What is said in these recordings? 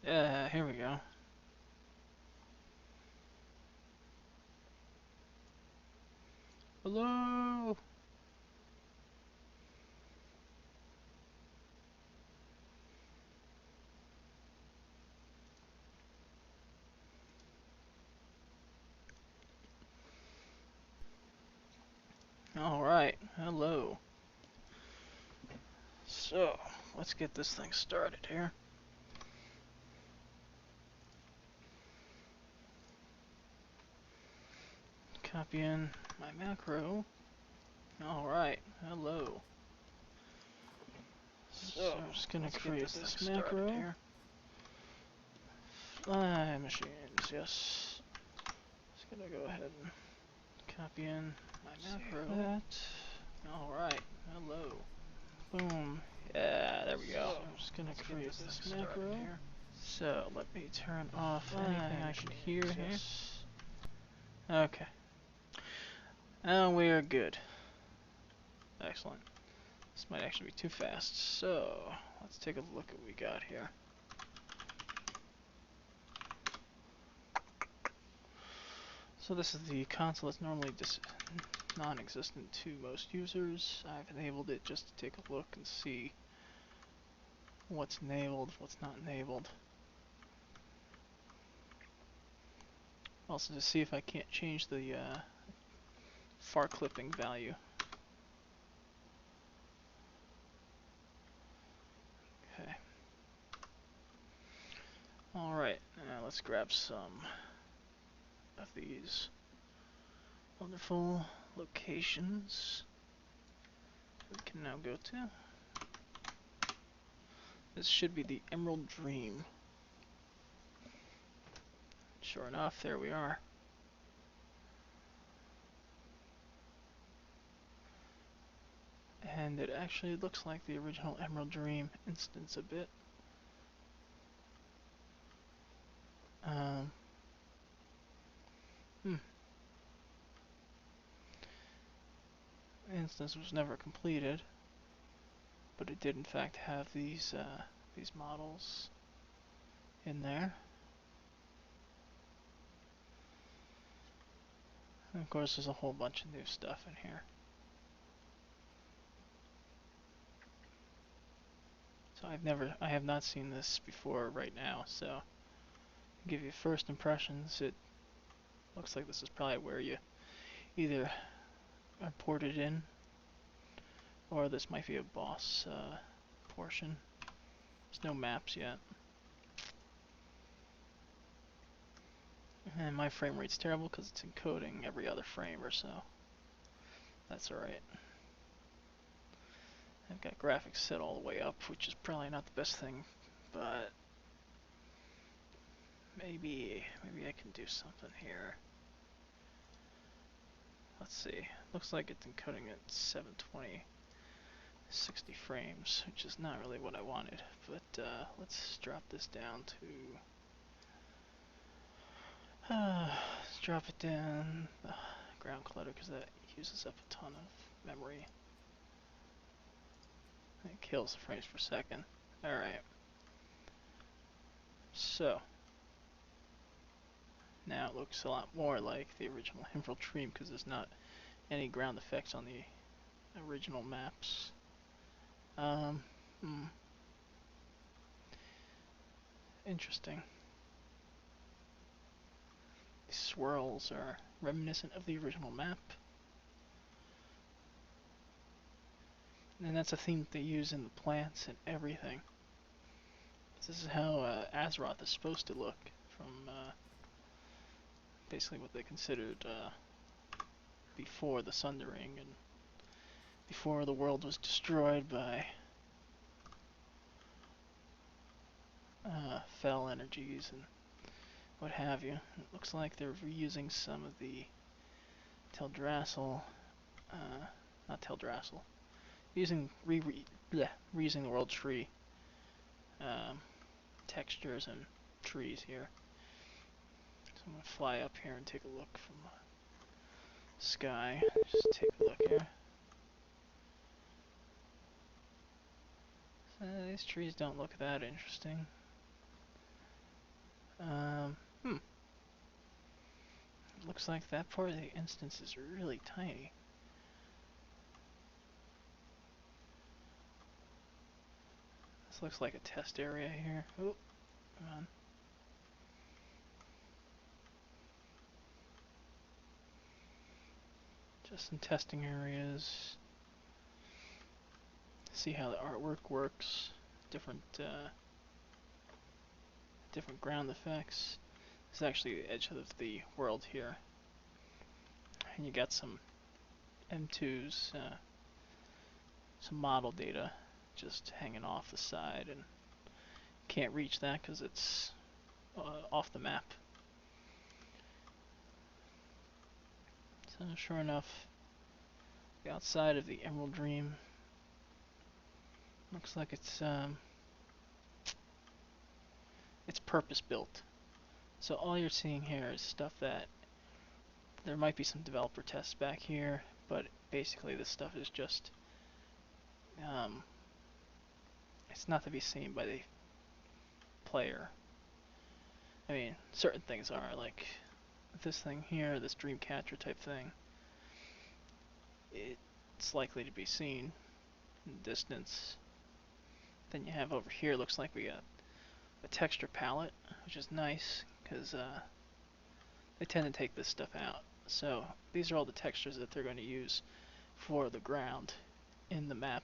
Yeah, here we go. Hello? Alright, hello. So, let's get this thing started here. Copy in my macro. Alright, hello. So, I'm just gonna create this macro here. Fly machines, yes. Just gonna go ahead and copy in my macro. That. Alright, hello. Boom. Yeah, there we go. So I'm just gonna create this macro here. So let me turn off anything I can hear here. Okay. And we are good. Excellent. This might actually be too fast. So let's take a look at what we got here. So this is the console that's normally non-existent to most users. I've enabled it just to take a look and see what's enabled, what's not enabled. Also to see if I can't change the far clipping value. Okay. Alright, now let's grab some of these wonderful locations we can now go to. This should be the Emerald Dream. Sure enough, there we are. And it actually looks like the original Emerald Dream instance a bit. Instance was never completed, but it did in fact have these models in there. And of course, there's a whole bunch of new stuff in here. So I have not seen this before right now. So, to give you first impressions, it looks like this is probably where you either are ported in, or this might be a boss portion. There's no maps yet. And my frame rate's terrible because it's encoding every other frame or so. That's alright. I've got graphics set all the way up, which is probably not the best thing, but maybe I can do something here. Let's see. Looks like it's encoding at 720, 60 frames, which is not really what I wanted. But let's drop this down to. Let's drop it down. Ground clutter, because that uses up a ton of memory. It kills the frames per second. Alright. So. Now it looks a lot more like the original Emerald Dream because there's not any ground effects on the original maps. Interesting. These swirls are reminiscent of the original map. And that's a theme that they use in the plants and everything. This is how Azeroth is supposed to look from basically what they considered before the Sundering and before the world was destroyed by fell energies and what have you. It looks like they're reusing some of the Teldrassil, not Teldrassil, reusing the world tree textures and trees here. So I'm gonna fly up here and take a look from the sky. Just take a look here. These trees don't look that interesting. Hmm. Looks like that part of the instance is really tiny. This looks like a test area here. Oh, come on. Just some testing areas. See how the artwork works. Different ground effects. This is actually the edge of the world here. And you got some M2s, some model data just hanging off the side, and can't reach that because it's off the map. So sure enough, outside of the Emerald Dream, looks like it's purpose built. So all you're seeing here is stuff that there might be some developer tests back here, but basically this stuff is just it's not to be seen by the player. I mean, certain things are, like this thing here, this Dreamcatcher type thing. It's likely to be seen in the distance. Then you have over here, looks like we got a texture palette, which is nice because they tend to take this stuff out. So these are all the textures that they're going to use for the ground in the map.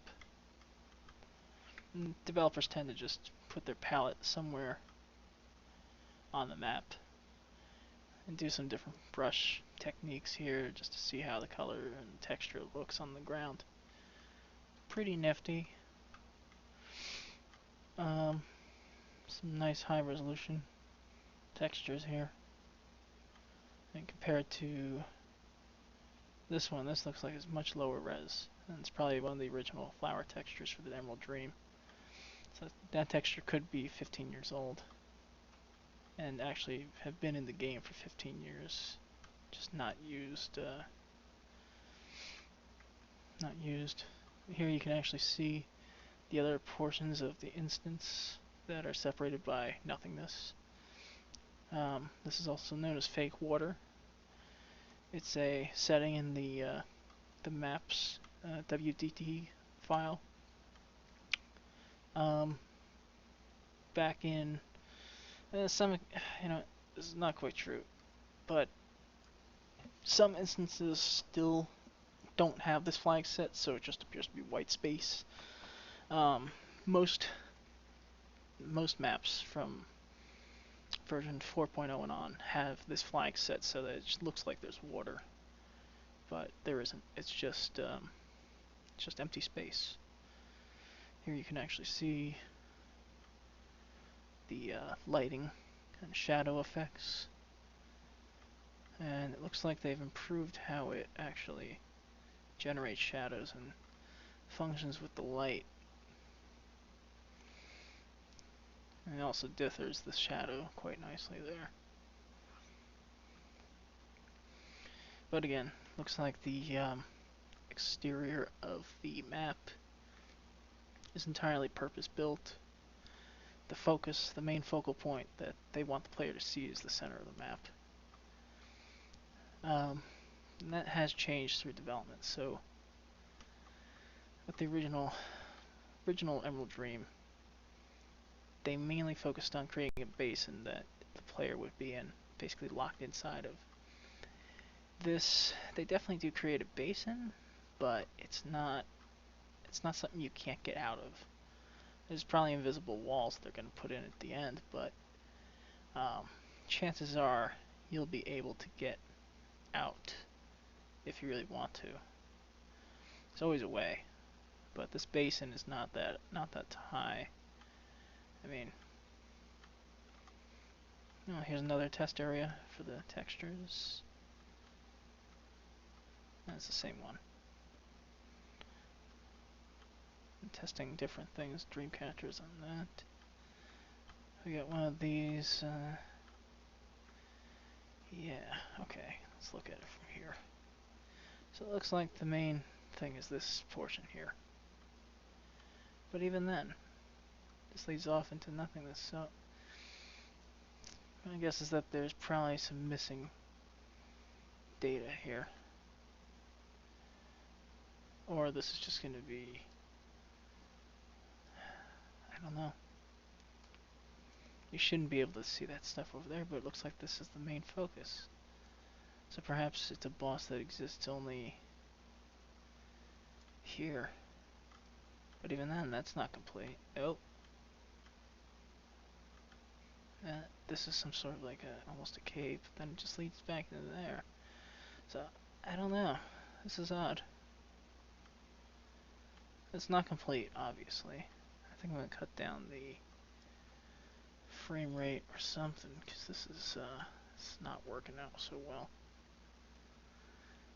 And developers tend to just put their palette somewhere on the map and do some different brush techniques here just to see how the color and texture looks on the ground. Pretty nifty. Some nice high resolution textures here. And compared to this one, this looks like it's much lower res. And it's probably one of the original flower textures for the Emerald Dream. So that texture could be 15 years old. And actually have been in the game for 15 years. Just not used. Not used. Here you can actually see the other portions of the instance that are separated by nothingness. This is also known as fake water. It's a setting in the maps WDT file. Back in some, this is not quite true, but some instances still don't have this flag set, so it just appears to be white space. Most maps from version 4.0 and on have this flag set so that it just looks like there's water, but there isn't. It's just empty space. Here you can actually see the lighting and shadow effects, and it looks like they've improved how it actually generates shadows and functions with the light. And it also dithers the shadow quite nicely there. But again, looks like the exterior of the map is entirely purpose-built. The main focal point that they want the player to see is the center of the map. And that has changed through development. So with the original Emerald Dream, they mainly focused on creating a basin that the player would be in, basically locked inside of. This, they definitely do create a basin, but it's not something you can't get out of. There's probably invisible walls they're going to put in at the end, but chances are you'll be able to get out if you really want to. There's always a way, but this basin is not that high. I mean, here's another test area for the textures. That's the same one. I'm testing different things, dream catchers on that. We got one of these. Yeah, okay, let's look at it from here. So it looks like the main thing is this portion here. But even then, this leads off into nothingness. So My guess is that there's probably some missing data here. Or this is just going to be... I don't know. You shouldn't be able to see that stuff over there, but it looks like this is the main focus. So perhaps it's a boss that exists only here. But even then, that's not complete. Oh. This is some sort of like almost a cave, but then it just leads back into there. So, I don't know. This is odd. It's not complete, obviously. I think I'm going to cut down the frame rate or something, because this is it's not working out so well.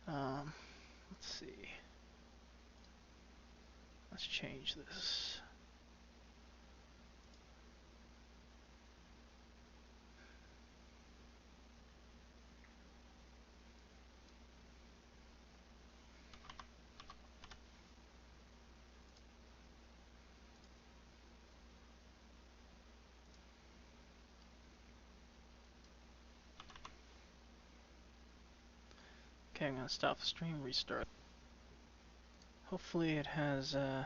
Let's see. Let's change this. Okay, I'm going to stop the stream, restart. Hopefully it has, oh.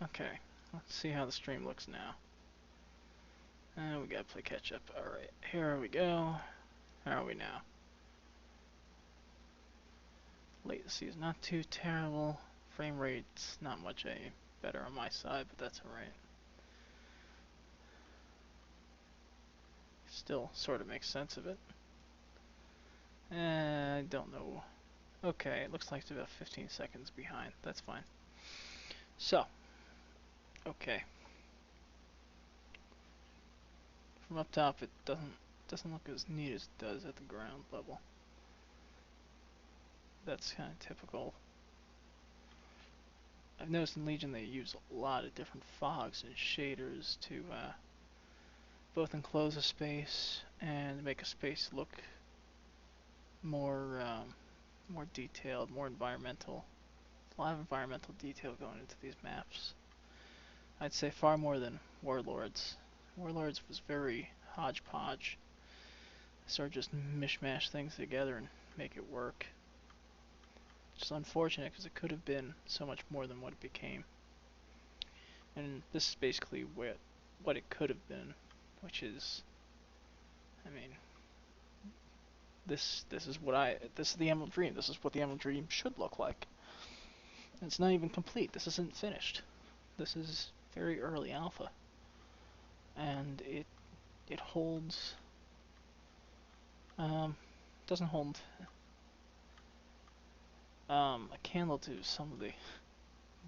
Okay, let's see how the stream looks now. We gotta play catch up. Alright, here we go. How are we now? Latency is not too terrible. Frame rate's not much better on my side, but that's alright. Still sort of makes sense of it. I don't know. Okay, it looks like it's about 15 seconds behind. That's fine. So, okay. From up top, it doesn't look as neat as it does at the ground level. That's kind of typical. I've noticed in Legion they use a lot of different fogs and shaders to both enclose a space and make a space look more more detailed, more environmental. A lot of environmental detail going into these maps. I'd say far more than Warlords. Warlords was very hodgepodge. Sort of just mishmash things together and make it work. Which is unfortunate because it could have been so much more than what it became. And this is basically what it could have been, which is, I mean, this is the Emerald Dream. This is what the Emerald Dream should look like. And it's not even complete. This isn't finished. This is very early alpha, and it holds doesn't hold a candle to some of the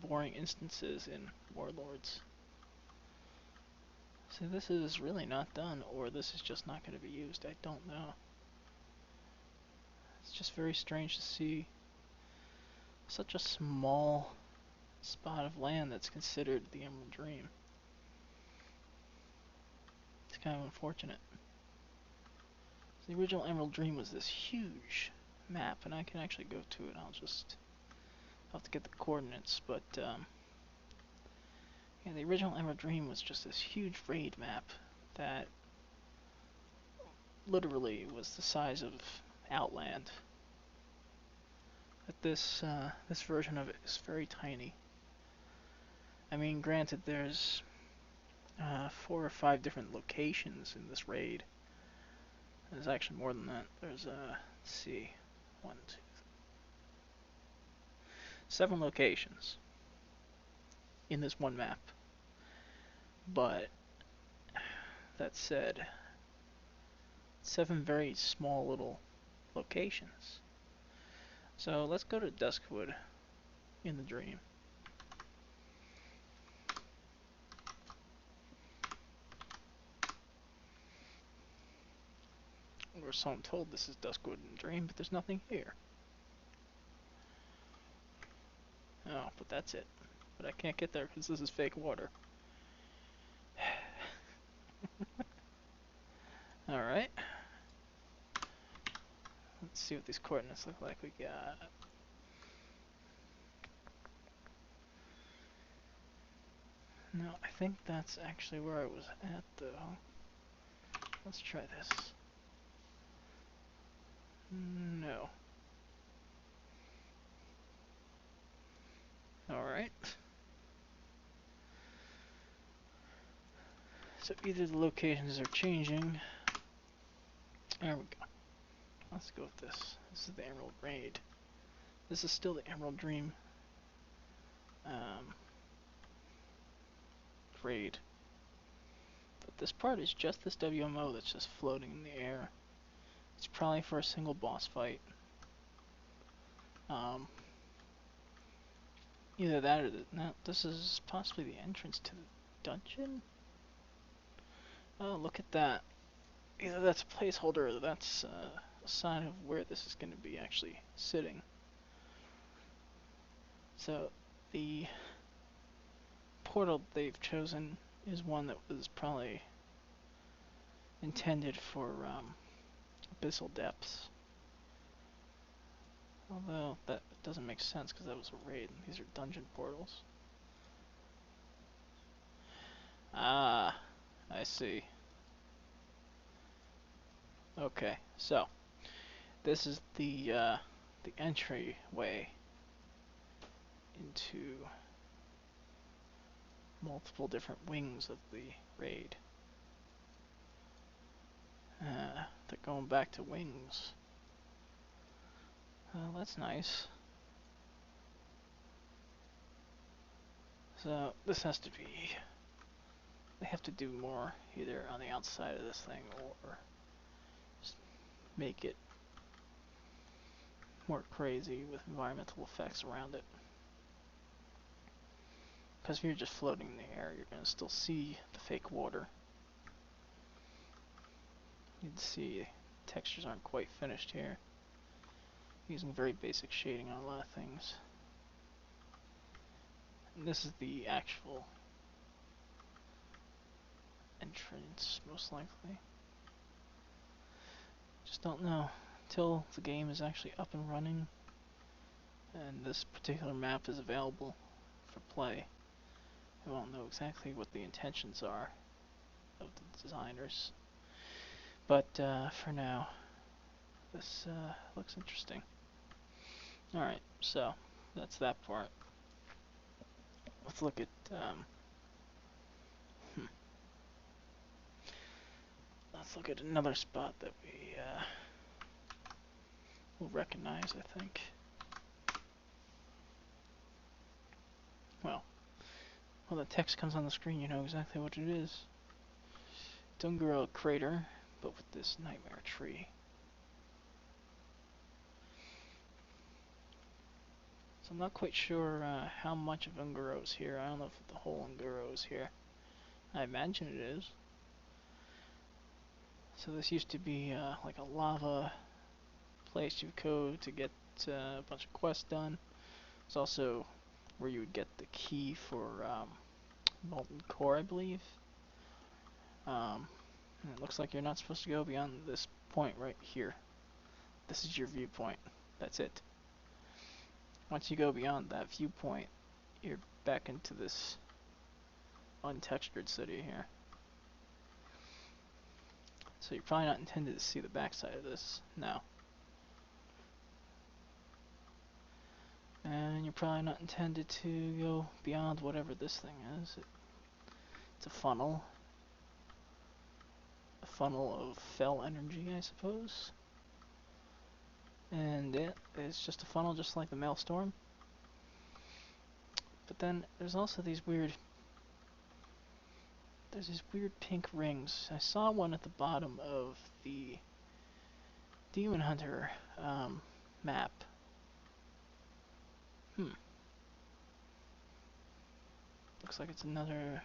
boring instances in Warlords. So this is really not done, or this is just not going to be used. I don't know. It's just very strange to see such a small spot of land that's considered the Emerald Dream. It's kind of unfortunate. The original Emerald Dream was this huge map, and I can actually go to it. I'll have to get the coordinates, but yeah, the original Emerald Dream was just this huge raid map that literally was the size of Outland. But this version of it is very tiny. I mean, granted, there's 4 or 5 different locations in this raid. There's actually more than that. There's let's see, 1, 2, 7 locations in this one map. But that said, 7 very small little locations. So let's go to Duskwood in the Dream. Or so I'm told this is Duskwood in the Dream, but there's nothing here. Oh, but that's it. But I can't get there because this is fake water. Alright. Let's see what these coordinates look like. We got... No, I think that's actually where I was at, though. Let's try this. No. Alright. So either the locations are changing. There we go. Let's go with this. This is the Emerald Raid. This is still the Emerald Dream raid. But this part is just this WMO that's just floating in the air. It's probably for a single boss fight. Either that or no, this is possibly the entrance to the dungeon? Oh, look at that. Either that's a placeholder or that's a sign of where this is going to be actually sitting. So, the portal they've chosen is one that was probably intended for abyssal depths. Although, that doesn't make sense because that was a raid and these are dungeon portals. Ah, I see. Okay, so this is the entryway into multiple different wings of the raid. They're going back to wings. Well, that's nice. So this has to be... They have to do more either on the outside of this thing or just make it more crazy with environmental effects around it. Because if you're just floating in the air, you're going to still see the fake water. You'd see textures aren't quite finished here. Using very basic shading on a lot of things. And this is the actual entrance, most likely. Just don't know. Until the game is actually up and running and this particular map is available for play, I won't know exactly what the intentions are of the designers. But for now, this looks interesting. Alright, so that's that part. Let's look at let's look at another spot that we will recognize, I think. Well, when the text comes on the screen, you know exactly what it is. Dunguro Crater, but with this nightmare tree. So I'm not quite sure how much of Unguro is here. I don't know if the whole Unguro is here. I imagine it is. So this used to be like a lava place you would go to get a bunch of quests done. It's also where you would get the key for Molten Core, I believe. And it looks like you're not supposed to go beyond this point right here. This is your viewpoint. That's it. Once you go beyond that viewpoint, you're back into this untextured city here. So you're probably not intended to see the backside of this now. And you're probably not intended to go beyond whatever this thing is. It's a funnel. A funnel of fell energy, I suppose. And it's just a funnel just like the Maelstrom. But then there's also these weird... There's these weird pink rings. I saw one at the bottom of the Demon Hunter map. Looks like it's another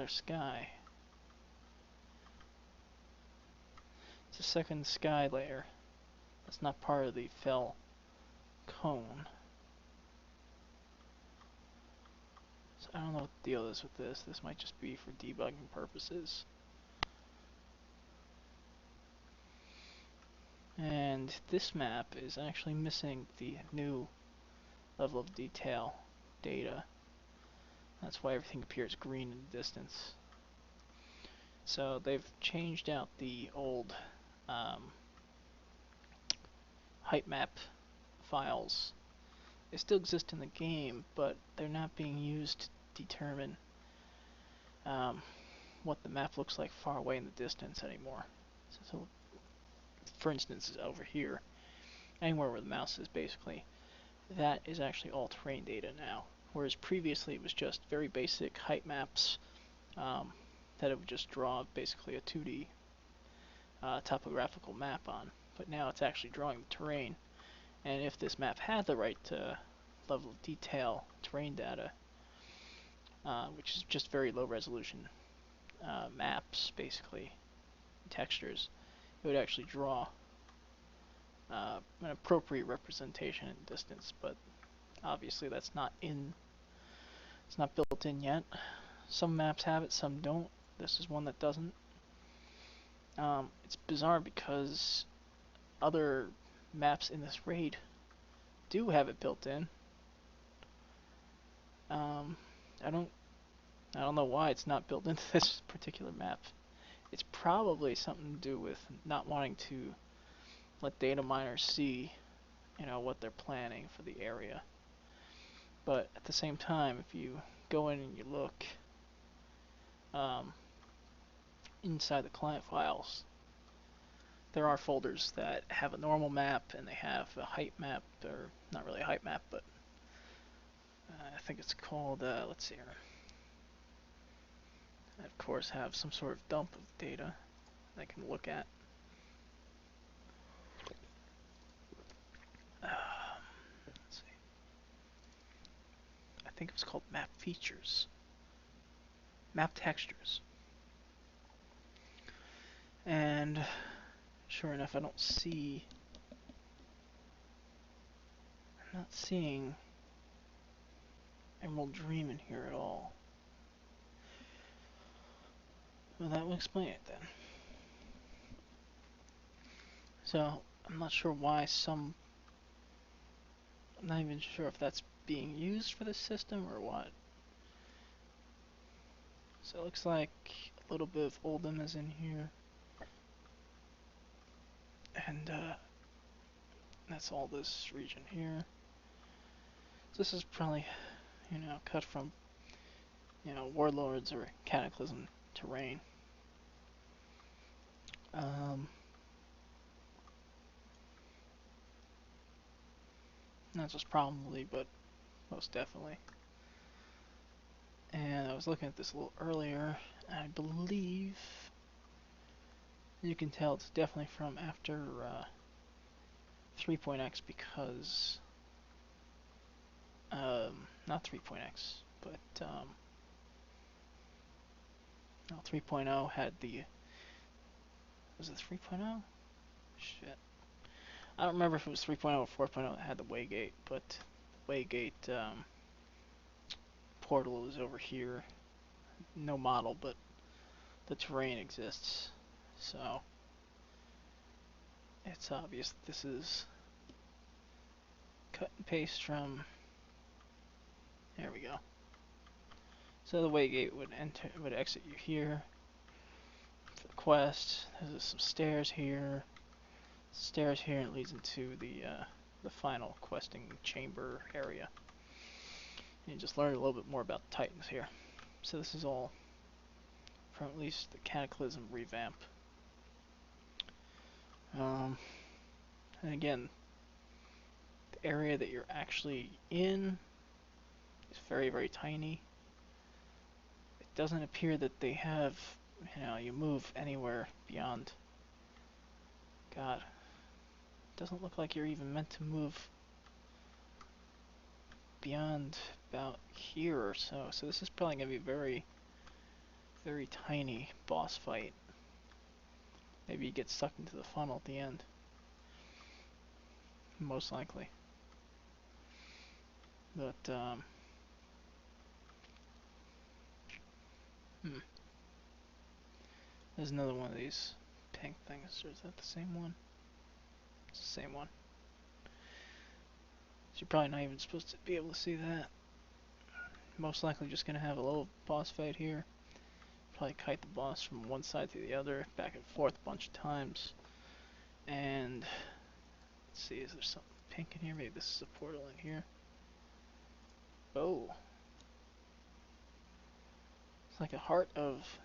sky. It's a second sky layer. That's not part of the fell cone. So I don't know what the deal is with this. This might just be for debugging purposes. And this map is actually missing the new level of detail data. That's why everything appears green in the distance. So they've changed out the old height map files. They still exist in the game, but they're not being used to determine what the map looks like far away in the distance anymore. So for instance, over here, anywhere where the mouse is basically, that is actually all terrain data now. Whereas previously it was just very basic height maps that it would just draw basically a 2D topographical map on. But now it's actually drawing the terrain. And if this map had the right level of detail terrain data, which is just very low resolution maps, basically, textures, it would actually draw an appropriate representation in distance, but obviously that's not it's not built in yet. Some maps have it, some don't. This is one that doesn't. It's bizarre because other maps in this raid do have it built in. I don't know why it's not built into this particular map. It's probably something to do with not wanting to let data miners see, what they're planning for the area. But at the same time, if you go in and you look inside the client files, there are folders that have a normal map and they have a height map, or not really a height map, but I think it's called, let's see here. I of course have some sort of dump of data I can look at. Let's see. I think it was called map features. Map textures. And sure enough, I'm not seeing Emerald Dream in here at all. Well, that will explain it then. So, I'm not sure why I'm not even sure if that's being used for this system or what. So it looks like a little bit of Oldham is in here. And that's all this region here. So this is probably, cut from, Warlords or Cataclysm terrain. Not just probably, but most definitely. And I was looking at this a little earlier, and I believe you can tell it's definitely from after 3.x because not 3.x, but no, 3.0 had was it 3.0? Shit. I don't remember if it was 3.0 or 4.0 that had the Waygate, but Waygate portal is over here. No model, but the terrain exists. So it's obvious that this is cut and paste from. There we go. So the Waygate would exit you here for the quest. There's some stairs here. Stairs here, and it leads into the final questing chamber area. And you just learn a little bit more about the Titans here. So this is all from at least the Cataclysm revamp. And again, the area that you're actually in is very, very tiny. It doesn't appear that they have, you move anywhere beyond. God, it doesn't look like you're even meant to move beyond about here or so. So this is probably going to be a very, very tiny boss fight. Maybe you get sucked into the funnel at the end. Most likely. But, there's another one of these pink things. Or is that the same one? It's the same one. So you're probably not even supposed to be able to see that. Most likely just gonna have a little boss fight here. Probably kite the boss from one side to the other, back and forth a bunch of times. And let's see, is there something pink in here? Maybe this is a portal in here. Oh. It's like a heart of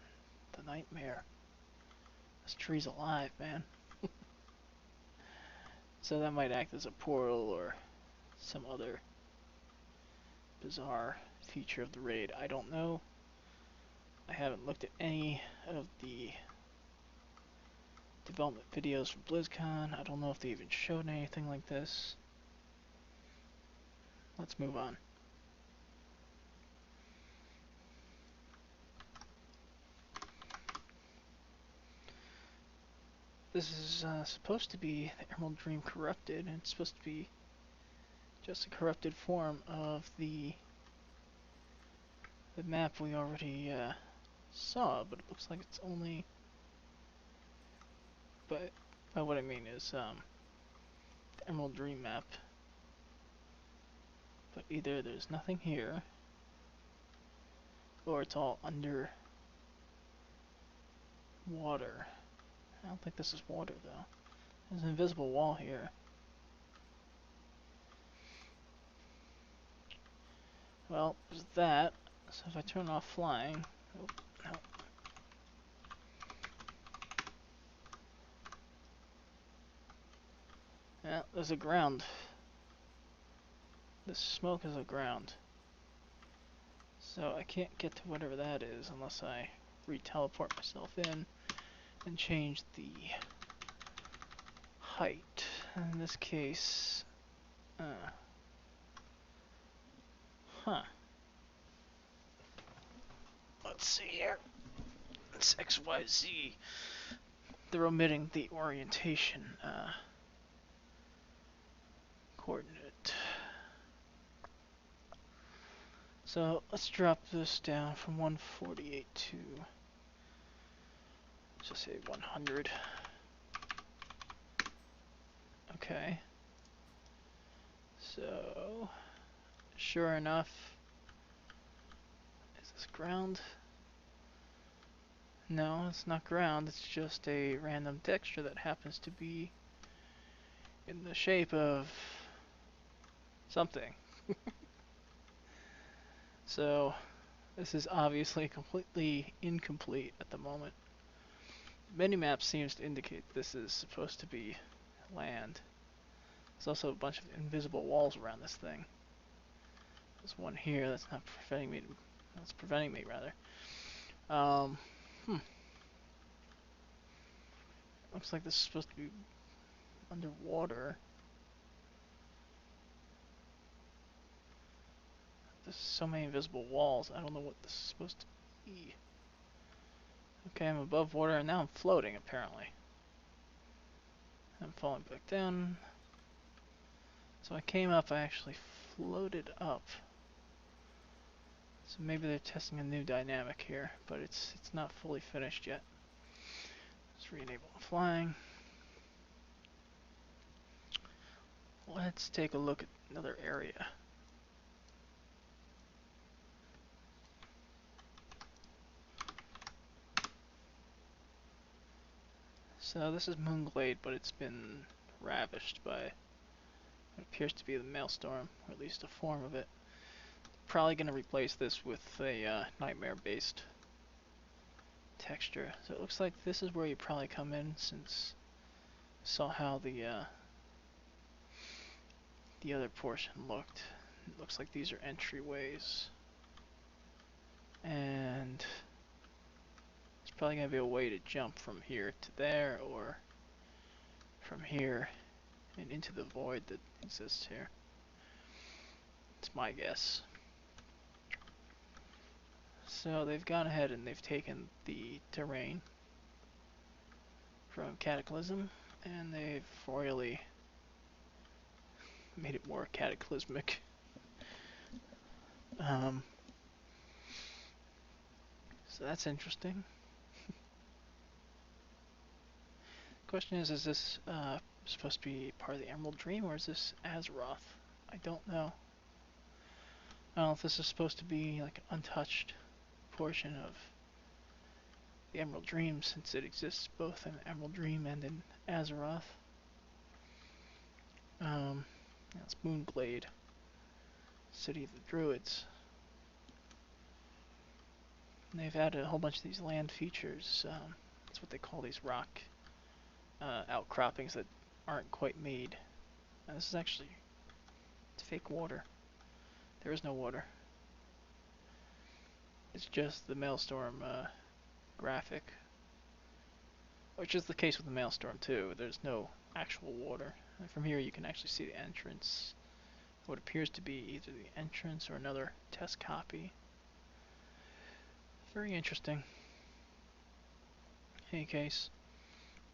the nightmare. This tree's alive, man. So that might act as a portal or some other bizarre feature of the raid. I don't know. I haven't looked at any of the development videos from BlizzCon. I don't know if they even showed anything like this. Let's move on. This is supposed to be the Emerald Dream Corrupted, and it's supposed to be just a corrupted form of the map we already saw, but it looks like it's only... But what I mean is the Emerald Dream map. But either there's nothing here, or it's all under water. I don't think this is water though. There's an invisible wall here. Well, there's that. So if I turn off flying... Oh, no. Yeah, there's a ground. This smoke is a ground. So I can't get to whatever that is unless I re-teleport myself in and change the height. In this case... Huh. Let's see here. It's XYZ. They're omitting the orientation coordinate. So let's drop this down from 148 to, let's just say 100. Okay. So, sure enough, is this ground? No, it's not ground, it's just a random texture that happens to be in the shape of something. So, this is obviously completely incomplete at the moment. Minimap seems to indicate this is supposed to be land. There's also a bunch of invisible walls around this thing. There's one here that's not preventing me. That's preventing me rather. Looks like this is supposed to be underwater. There's so many invisible walls. I don't know what this is supposed to be. Okay, I'm above water and now I'm floating apparently. I'm falling back down. So I came up, I actually floated up. So maybe they're testing a new dynamic here, but it's not fully finished yet. Let's re-enable flying. Let's take a look at another area. So this is Moonglade, but it's been ravished by what appears to be the Maelstrom, or at least a form of it. Probably going to replace this with a nightmare-based texture. So it looks like this is where you probably come in, since I saw how the other portion looked. It looks like these are entryways, and there's probably going to be a way to jump from here to there, or from here and into the void that exists here. It's my guess. So they've gone ahead and they've taken the terrain from Cataclysm and they've royally made it more cataclysmic. So that's interesting. Question is this supposed to be part of the Emerald Dream, or is this Azeroth? I don't know. I don't know if this is supposed to be like an untouched portion of the Emerald Dream, since it exists both in Emerald Dream and in Azeroth. That's Moonglade, City of the Druids. And they've added a whole bunch of these land features. That's what they call these rock outcroppings that aren't quite made. This is actually it's fake water. There is no water. It's just the Maelstrom graphic, which is the case with the Maelstrom too. There's no actual water. And from here you can actually see the entrance. What appears to be either the entrance or another test copy. Very interesting. In any case,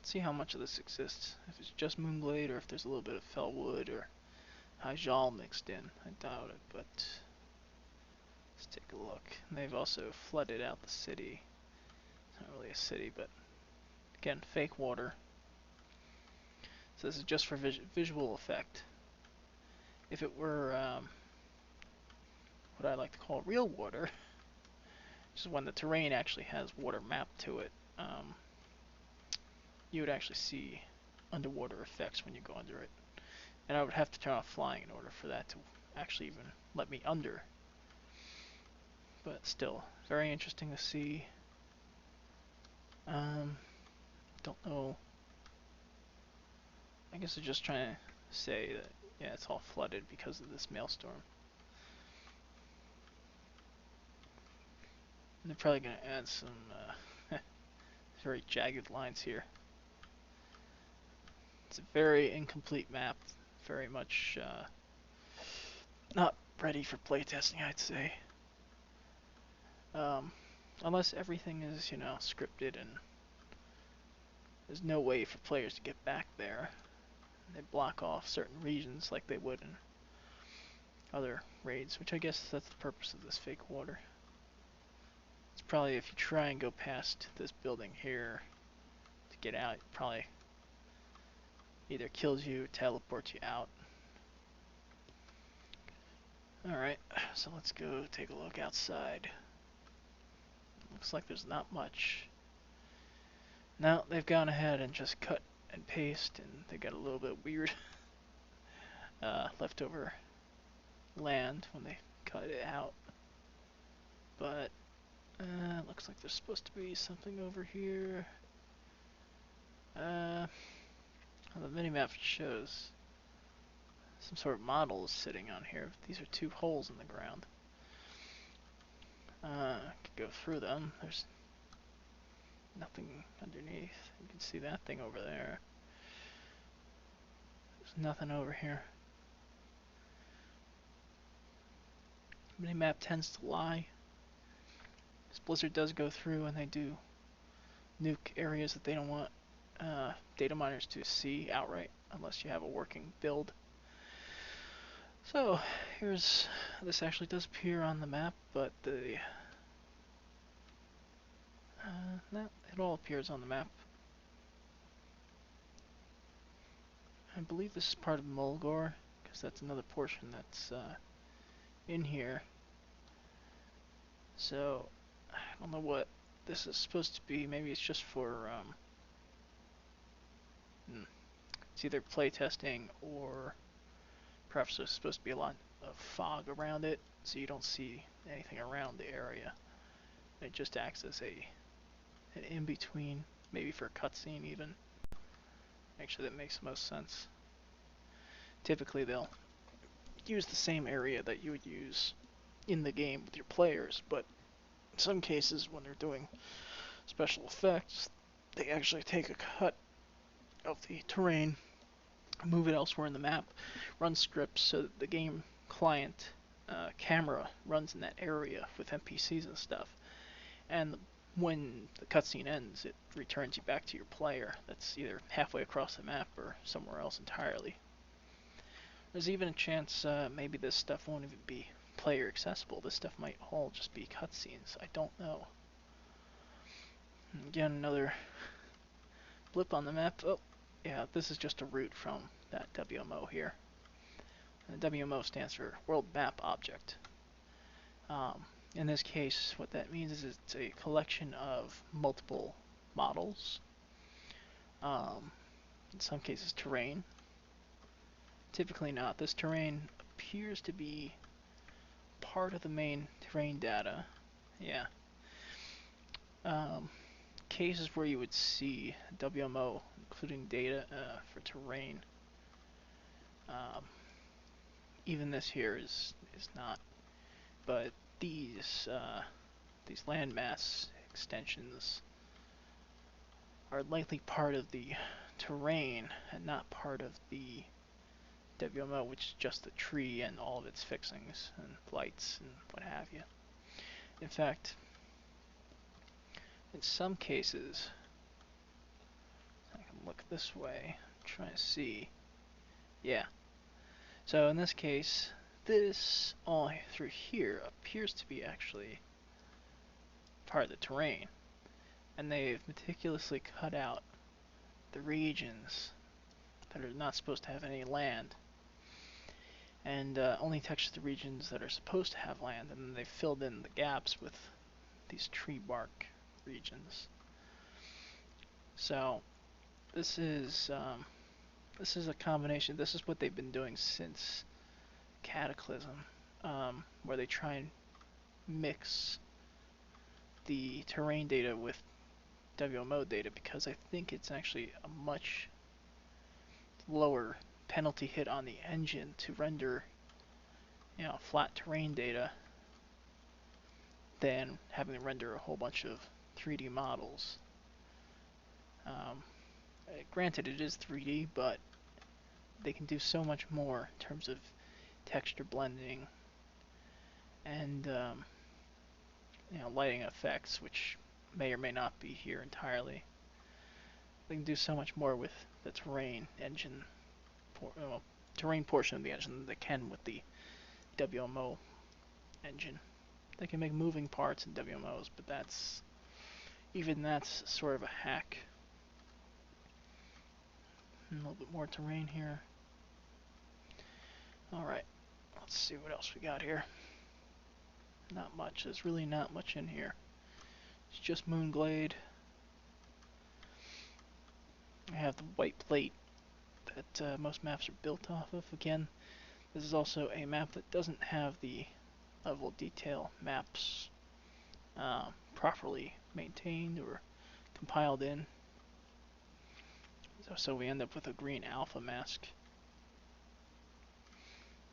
let's see how much of this exists. If it's just Moonglade or if there's a little bit of Fellwood or Hyjal mixed in. I doubt it, but let's take a look. And they've also flooded out the city. It's not really a city, but again, fake water. So this is just for visual effect. If it were what I like to call real water, which is when the terrain actually has water mapped to it, you would actually see underwater effects when you go under it. And I would have to turn off flying in order for that to actually even let me under. But still, very interesting to see. Don't know. I guess they're just trying to say that, yeah, it's all flooded because of this maelstrom. And they're probably going to add some very jagged lines here. It's a very incomplete map. Very much not ready for playtesting, I'd say. Unless everything is, you know, scripted and there's no way for players to get back there. They block off certain regions like they would in other raids, which I guess that's the purpose of this fake water. It's probably if you try and go past this building here to get out, it probably either kills you or teleports you out. Alright, so let's go take a look outside. Looks like there's not much. Now they've gone ahead and just cut and paste, and they got a little bit weird leftover land when they cut it out. But looks like there's supposed to be something over here. On the minimap shows some sort of model is sitting on here. These are two holes in the ground. Could go through them. There's nothing underneath. You can see that thing over there. There's nothing over here. Minimap tends to lie. This Blizzard does go through and they do nuke areas that they don't want data miners to see outright unless you have a working build. So here's, this actually does appear on the map, but the no, it all appears on the map. I believe this is part of Mulgore, because that's another portion that's in here. So I don't know what this is supposed to be. Maybe it's just for it's either playtesting or perhaps there's supposed to be a lot of fog around it, so you don't see anything around the area. It just acts as an in-between, maybe for a cutscene even. Actually, that makes the most sense. Typically, they'll use the same area that you would use in the game with your players, but in some cases, when they're doing special effects, they actually take a cut of the terrain, move it elsewhere in the map, run scripts so that the game client camera runs in that area with NPCs and stuff. And when the cutscene ends, it returns you back to your player that's either halfway across the map or somewhere else entirely. There's even a chance maybe this stuff won't even be player accessible. This stuff might all just be cutscenes. I don't know. And again, another blip on the map. Oh, yeah, this is just a root from that WMO here. And the WMO stands for World Map Object. In this case, what that means is it's a collection of multiple models. In some cases, terrain. Typically not. This terrain appears to be part of the main terrain data. Yeah. Cases where you would see WMO, including data for terrain. Even this here is not. But these landmass extensions are likely part of the terrain and not part of the WMO, which is just the tree and all of its fixings and lights and what have you. In fact, in some cases, I can look this way, try to see. Yeah. So in this case, this all through here appears to be actually part of the terrain. And they've meticulously cut out the regions that are not supposed to have any land. And only touch the regions that are supposed to have land, and then they've filled in the gaps with these tree bark regions. So this is a combination. This is what they've been doing since Cataclysm, where they try and mix the terrain data with WMO data, because I think it's actually a much lower penalty hit on the engine to render, flat terrain data than having to render a whole bunch of 3D models. Granted, it is 3D, but they can do so much more in terms of texture blending and lighting effects, which may or may not be here entirely. They can do so much more with the terrain engine, terrain portion of the engine than they can with the WMO engine. They can make moving parts in WMOs, but that's sort of a hack. And a little bit more terrain here. Alright, let's see what else we got here. Not much. There's really not much in here. It's just Moonglade. I have the white plate that most maps are built off of. Again, this is also a map that doesn't have the level of detail maps properly maintained or compiled in. So we end up with a green alpha mask.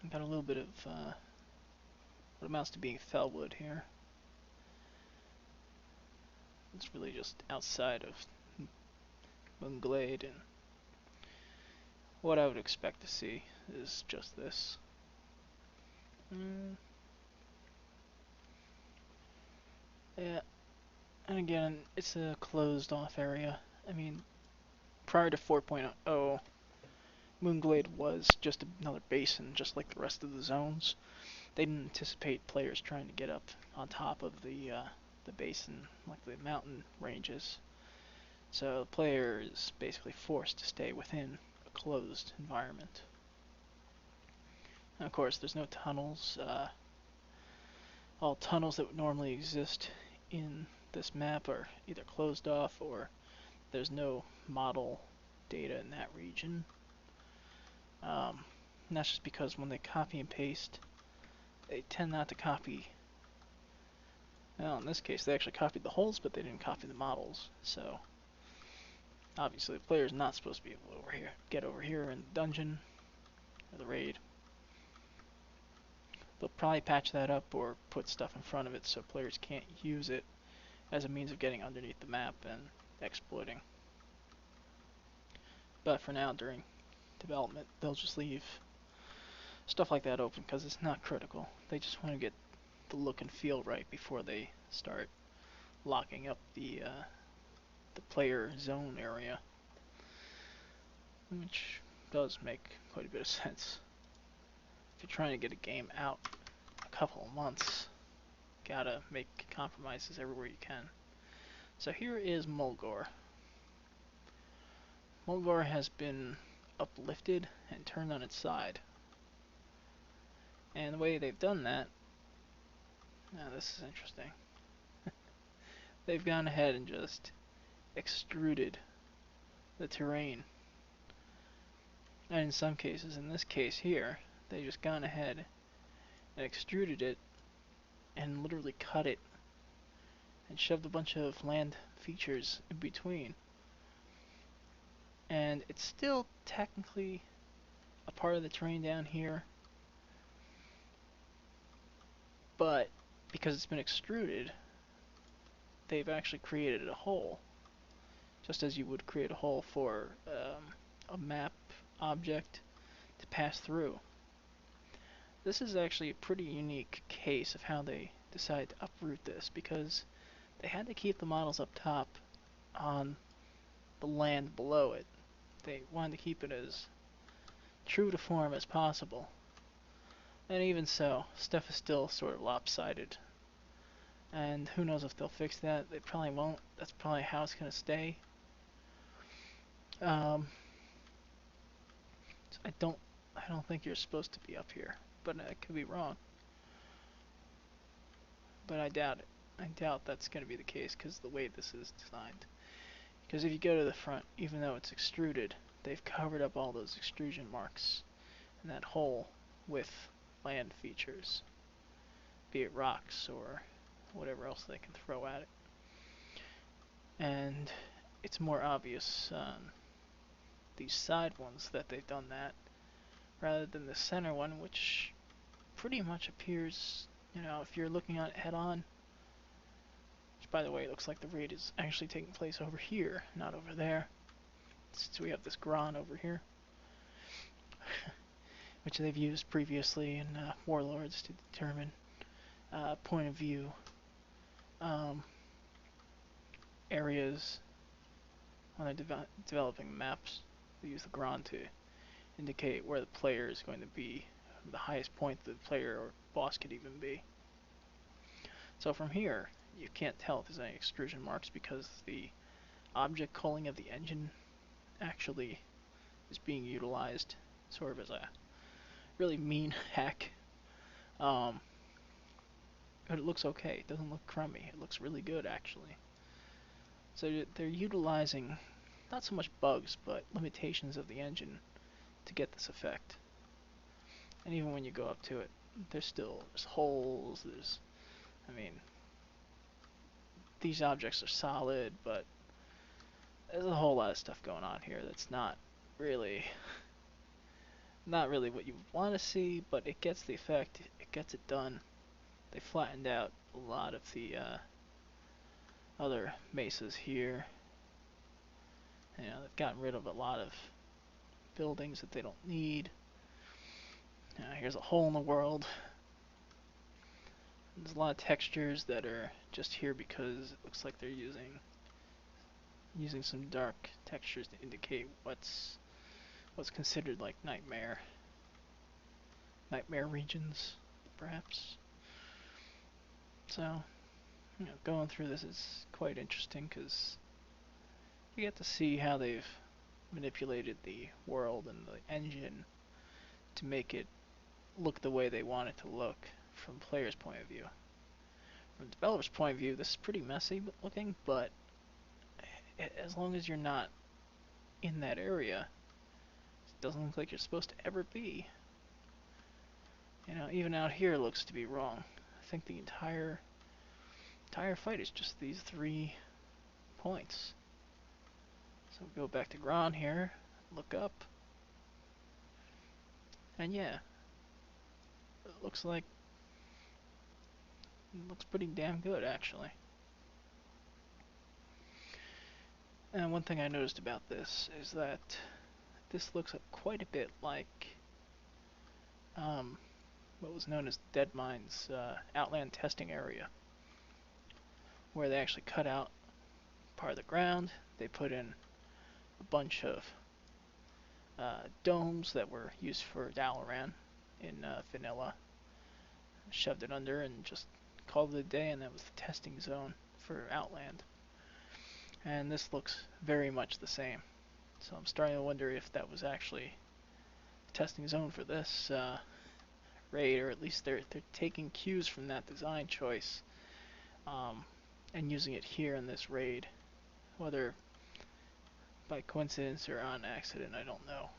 I've got a little bit of what amounts to being fellwood here. It's really just outside of Moonglade, and what I would expect to see is just this. Yeah, and again, it's a closed off area. I mean, prior to 4.0, Moonglade was just another basin, just like the rest of the zones. They didn't anticipate players trying to get up on top of the basin, like the mountain ranges. So the player is basically forced to stay within a closed environment. And of course, there's no tunnels. All tunnels that would normally exist in this map are either closed off or there's no model data in that region. And that's just because when they copy and paste, they tend not to copy. Well, in this case, they actually copied the holes, but they didn't copy the models. So obviously, the player's not supposed to be able to get over here in the dungeon or the raid. They'll probably patch that up or put stuff in front of it so players can't use it as a means of getting underneath the map and exploiting. But for now, during development, they'll just leave stuff like that open because it's not critical. They just want to get the look and feel right before they start locking up the player zone area, which does make quite a bit of sense. If you're trying to get a game out a couple of months, gotta make compromises everywhere you can. So here is Mulgore. Mulgar has been uplifted and turned on its side. And the way they've done that, now this is interesting. They've gone ahead and just extruded the terrain. And in some cases, in this case here, they just gone ahead and extruded it and literally cut it and shoved a bunch of land features in between. And it's still technically a part of the terrain down here, but because it's been extruded, they've actually created a hole, just as you would create a hole for a map object to pass through. This is actually a pretty unique case of how they decided to uproot this, because they had to keep the models up top on the land below it. They wanted to keep it as true to form as possible. And even so, stuff is still sort of lopsided. And who knows if they'll fix that. They probably won't. That's probably how it's going to stay. So I don't think you're supposed to be up here, but I could be wrong. But I doubt it. I doubt that's going to be the case because the way this is designed. Because if you go to the front, even though it's extruded, they've covered up all those extrusion marks in that hole with land features, be it rocks or whatever else they can throw at it. And it's more obvious on these side ones that they've done that, rather than the center one, which pretty much appears, you know, if you're looking at it head on. Which, by the way, it looks like the raid is actually taking place over here, not over there. So we have this Gron over here, which they've used previously in Warlords to determine point of view areas when they're developing maps. They use the Gron to indicate where the player is going to be, the highest point the player or boss could even be. So from here, you can't tell if there's any extrusion marks because the object culling of the engine actually is being utilized sort of as a really mean hack. But it looks okay. It doesn't look crummy. It looks really good, actually. So they're utilizing not so much bugs, but limitations of the engine to get this effect. And even when you go up to it, there's holes, I mean, these objects are solid, but there's a whole lot of stuff going on here that's not really what you want to see, but it gets the effect, it gets it done. They flattened out a lot of the other mesas here. You know, they've gotten rid of a lot of buildings that they don't need. Here's a hole in the world. There's a lot of textures that are just here because it looks like they're using some dark textures to indicate what's considered like nightmare regions, perhaps. So, you know, going through this is quite interesting because you get to see how they've manipulated the world and the engine to make it look the way they want it to look from the player's point of view. From the developer's point of view, this is pretty messy looking, but as long as you're not in that area, it doesn't look like you're supposed to ever be. You know, even out here looks to be wrong. I think the entire fight is just these 3 points. So we'll go back to Gron here, look up, and yeah, it looks pretty damn good, actually. And one thing I noticed about this is that this looks quite a bit like what was known as Deadmine's Outland testing area, where they actually cut out part of the ground, they put in a bunch of domes that were used for Dalaran in vanilla, shoved it under and just called it a day, and that was the testing zone for Outland. And this looks very much the same. So I'm starting to wonder if that was actually the testing zone for this raid, or at least they're taking cues from that design choice and using it here in this raid. Whether by coincidence or on accident, I don't know.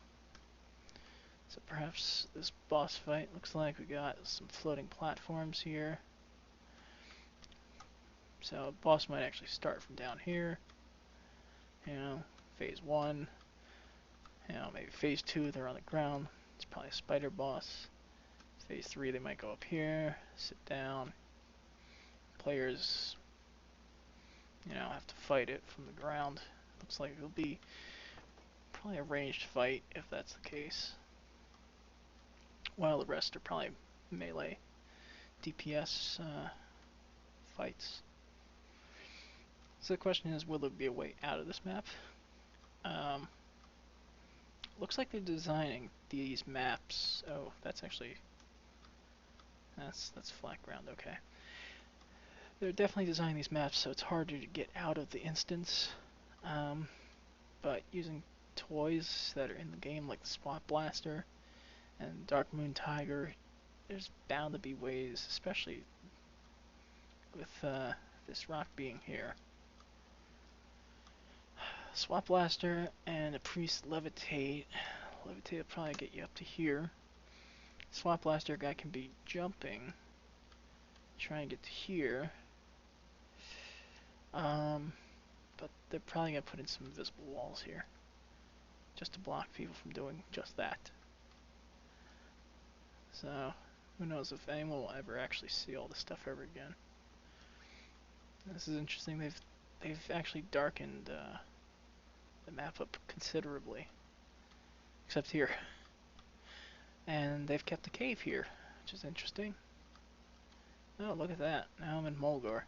So perhaps this boss fight looks like we got some floating platforms here. So boss might actually start from down here. You know, phase 1. You know, maybe phase 2 they're on the ground. It's probably a spider boss. Phase 3 they might go up here, sit down. Players, you know, have to fight it from the ground. Looks like it'll be probably a ranged fight if that's the case. While the rest are probably melee DPS fights. So the question is, will there be a way out of this map? Looks like they're designing these maps. Oh, that's actually that's flat ground. Okay. They're definitely designing these maps so it's harder to get out of the instance. But using toys that are in the game like the Spot Blaster and Dark Moon Tiger, there's bound to be ways, especially with this rock being here. Swap Blaster and a Priest Levitate. Levitate will probably get you up to here. Swap Blaster guy can be jumping. Try and get to here. But they're probably going to put in some invisible walls here. Just to block people from doing just that. So, who knows if anyone will ever actually see all this stuff ever again. This is interesting. They've actually darkened the map up considerably. Except here. And they've kept the cave here, which is interesting. Oh, look at that. Now I'm in Mulgore.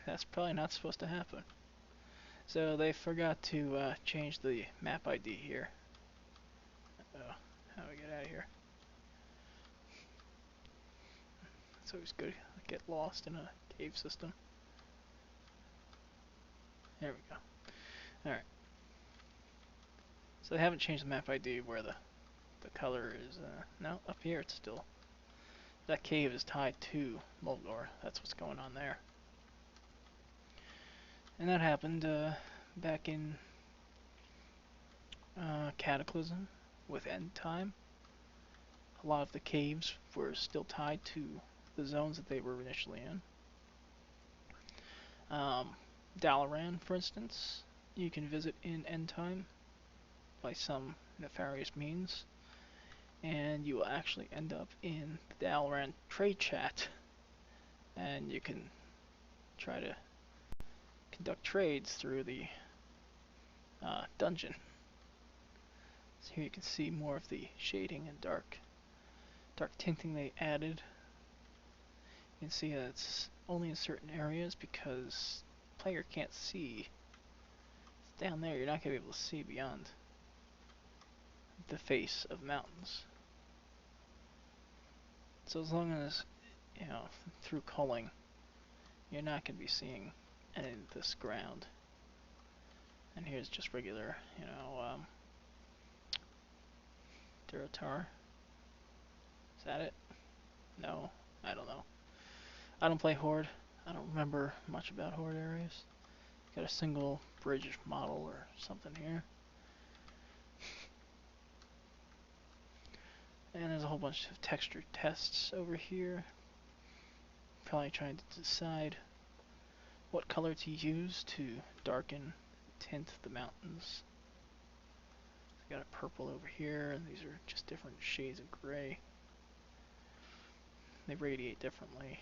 That's probably not supposed to happen. So they forgot to change the map ID here. Oh, how do we get out of here? It's always good to get lost in a cave system. There we go. Alright. So they haven't changed the map ID where the color is. No, up here it's still. That cave is tied to Mulgore. That's what's going on there. And that happened back in Cataclysm with End Time. A lot of the caves were still tied to the zones that they were initially in. Dalaran, for instance, you can visit in End Time by some nefarious means, and you will actually end up in the Dalaran trade chat, and you can try to conduct trades through the dungeon. So here you can see more of the shading and dark tinting they added. You can see that it's only in certain areas because the player can't see. It's down there, you're not going to be able to see beyond the face of mountains. So as long as, you know, through culling, you're not going to be seeing any of this ground. And here's just regular, you know, Duratar. Is that it? No, I don't know. I don't play Horde. I don't remember much about Horde areas. Got a single bridge model or something here. And there's a whole bunch of texture tests over here. Probably trying to decide what color to use to darken, tint the mountains. Got a purple over here, and these are just different shades of gray. They radiate differently.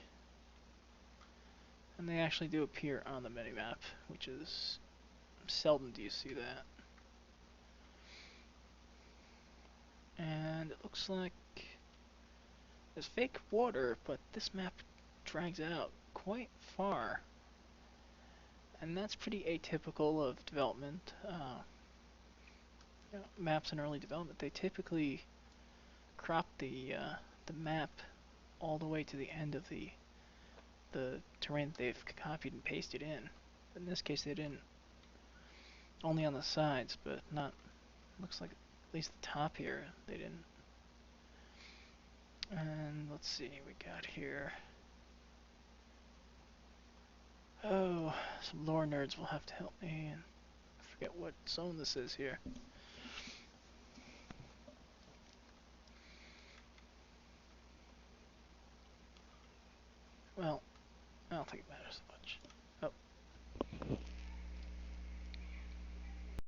And they actually do appear on the minimap, which is seldom do you see that. And it looks like there's fake water, but this map drags out quite far. And that's pretty atypical of development. You know, maps in early development, they typically crop the map all the way to the end of the terrain that they've copied and pasted in. But in this case, they didn't. Only on the sides, but not. Looks like at least the top here they didn't. And let's see, we got here. Oh, some lore nerds will have to help me. And I forget what zone this is here. Well, I don't think it matters so much.